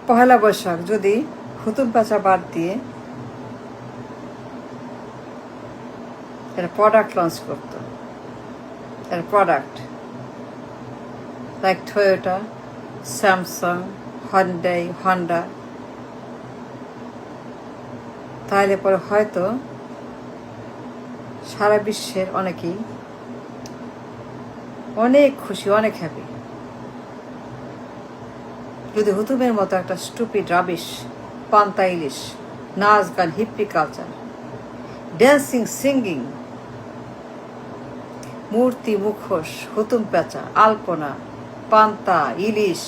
পহেলা বৈশাখ যদি হুতুম পেঁচা বাদ দিয়ে এর প্রোডাক্ট লঞ্চ করত, এর product like Toyota, Samsung, Hyundai, Honda, তাহলে পরে হয়তো সারা বিশ্বের অনেকেই অনেক খুশি, অনেক হ্যাপি। যদি হুতুমের মতো একটা স্টুপিড রাবিশ, পান্তা ইলিশ, নাচ গান, হিপ্পি কালচার, ড্যান্সিং, সিঙ্গিং, মূর্তি, মুখোশ, হুতুম পেঁচা, আলপনা, পান্তা ইলিশ,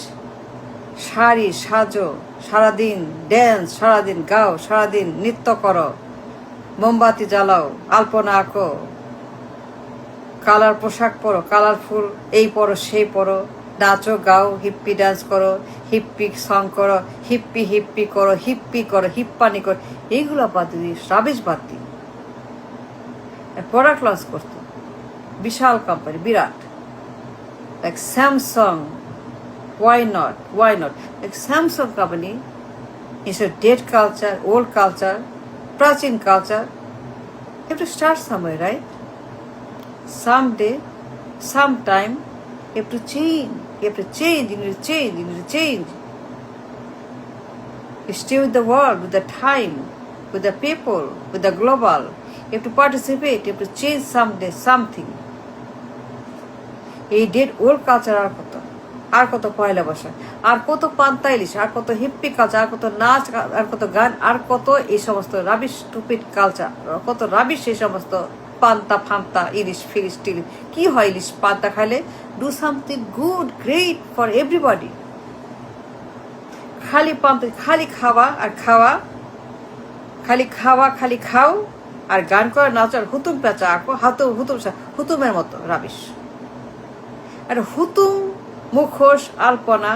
শাড়ি সাজো, সারাদিন ড্যান্স, সারাদিন গাও, সারাদিন নৃত্য করো, মোমবাতি জ্বালাও, আলপনা আঁকো, কালার পোশাক পরো, কালারফুল এই পরো সেই পরো, নাচো গাও, হিপ্পি ডান্স করো, হিপ্পি সং করো, হিপ্পি হিপ্পি করো, হিপ্পি করো, হিপ্পানি করো, এইগুলো বাদ দিয়ে রাবিশ বাদ দিয়ে প্রোডাক্ট লঞ্চ করতো বিশাল কোম্পানি, বিরাট, like Samsung. Why not? Why not? Like Samsung company is a dead culture, old culture, prachin culture. You have to start somewhere, right? Someday, sometime, you have to change. You have to change, you need to change, you need to change. You stay with the world, with the time, with the people, with the global. You have to participate, you have to change someday, something. এই dead old culture আর কত পয়লা বৈশাখ, আর কত পান্তা ইলিশ, আর কত hippie culture, আর কত নাচ, আর কত গান, আর কত এই সমস্ত রাবিশ স্টুপিড কালচার, কত রাবিশ এই সমস্ত পান্তা ফান্তা ইলিশ ফিলিশ টিলিশ। কি হয় ইলিশ পান্তা খাইলে? Do something good, great for everybody. খালি পান্তা, খালি খাওয়া আর খাওয়া, খালি খাওয়া, খালি খাও আর গান করা, নাচ, আর হুতুম পেঁচা আঁকো, হুতুমের মতো রাবিশ। আর হুতুম, মুখোশ, আলপনা,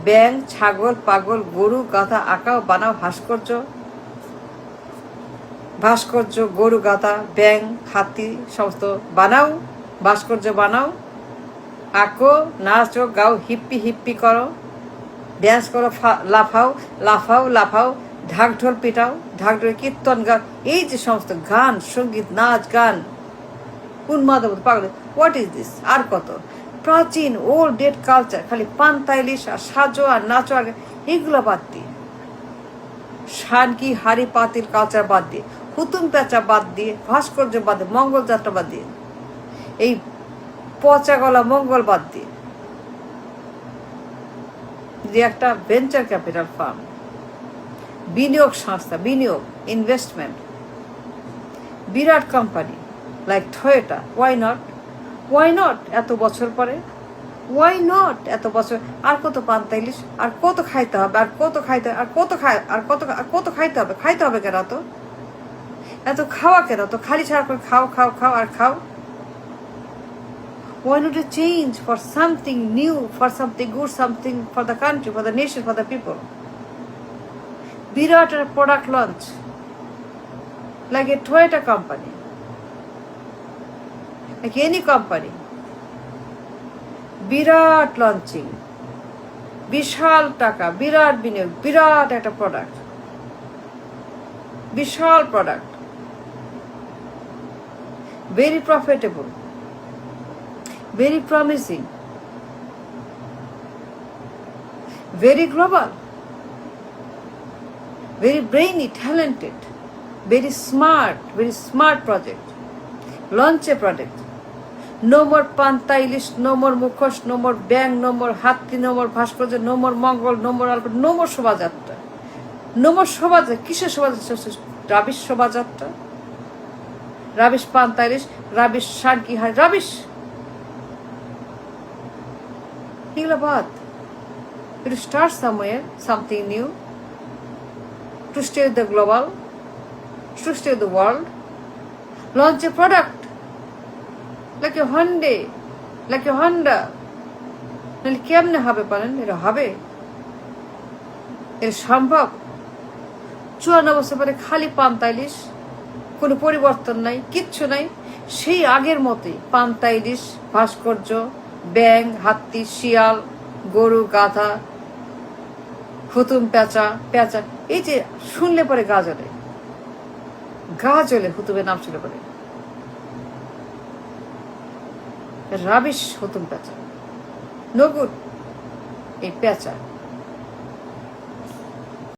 ব্যাং, ছাগল, পাগল, গরু, গাধা আঁকাও, বানাও ভাস্কর্য, ভাস্কর্য, গরু, গাধা, ব্যাং, হাতি সমস্ত বানাও, ভাস্কর্য বানাও, আঁকো, নাচো, গাও, হিপ্পি হিপ্পি করো, ড্যান্স করো, লাফাও লাফাও লাফাও, ঢাকঢোল পিটাও, ঢাকঢোল কীর্তন গাও, এই যে সমস্ত গান, সঙ্গীত, নাচ, গান, উন্মাদ পাগল, হোয়াট ইজ দিস? আর কত প্রাচীন ওল্ড ডেড কালচার, খালি পান্তা ইলিশ আর সাজো আর নাচো, আর এইগুলো বাদ দিয়ে, শানকি হাড়ি পাতিল কালচার বাদ দিয়ে, হুতুম পেঁচা বাদ দিয়ে, ভাস্কর্য বাদ দিয়ে, মঙ্গল যাত্রা বাদ দিয়ে, এই পচা গলা মঙ্গল বাদ দিয়ে, যে একটা ভেঞ্চার ক্যাপিটাল ফার্ম, বিনিয়োগ সংস্থা, বিনিয়োগ, ইনভেস্টমেন্ট, বিরাট company like Toyota, why not? Why not? এত বছর পরে ওয়াই নট? এত বছর আর কত পান্তা ইলিশ, আর কত খাইতে হবে, আর কত খাইতে, আর কত খাই, আর কত খাইতে হবে? খাইতে হবে কেন তো? এত খাওয়া কেন তো? খালি ছাড়া করে খাও খাও খাও আর খাও। Why not a change for something new, for something good, something for the country, for the nation, for the people? বিরাট product launch like a Toyota company, like any company, বিরাট লঞ্চিং, বিশাল টাকা, বিরাট বিনিয়োগ, বিরাট একটা প্রোডাক্ট, বিশাল product, very profitable, very promising, very global, very brainy, talented, very smart project, launch a project. No more panta ilish, no more mukhosh, no more bang, no more hatti, no more bhaskorja, no more mongol, no more alpa, no more shobhajatra, no more shobhajatra. Kisher shobhajatra? Rabish shobhajatra, rabish panta ilish, rabish shanki hai, rabish. Hila baat. You start somewhere, something new, to stay with the global, to stay the world, launch a product like a Hyundai, like a Honda. নাহলে কেমনে হবে বলেন? এটা হবে? এটা সম্ভব? 54 বছর পরে খালি পান্তা ইলিশ, কোনো পরিবর্তন নাই, কিচ্ছু নাই, সেই আগের মতোই পান্তা ইলিশ, ভাস্কর্য, ব্যাং, হাতি, শিয়াল, গরু, গাধা, হুতুম পেঁচা পেঁচা, এই যে শুনলে পরে গা জ্বলে হুতুমের নাম শুনলে পরে। রাবিশ হুতুম পেঁচা, নগুর এই পেঁচা।